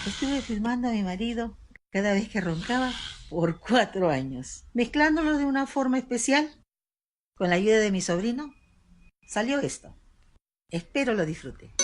Estuve filmando a mi marido cada vez que roncaba por 4 años, mezclándolo de una forma especial. Con la ayuda de mi sobrino, salió esto. Espero lo disfrute.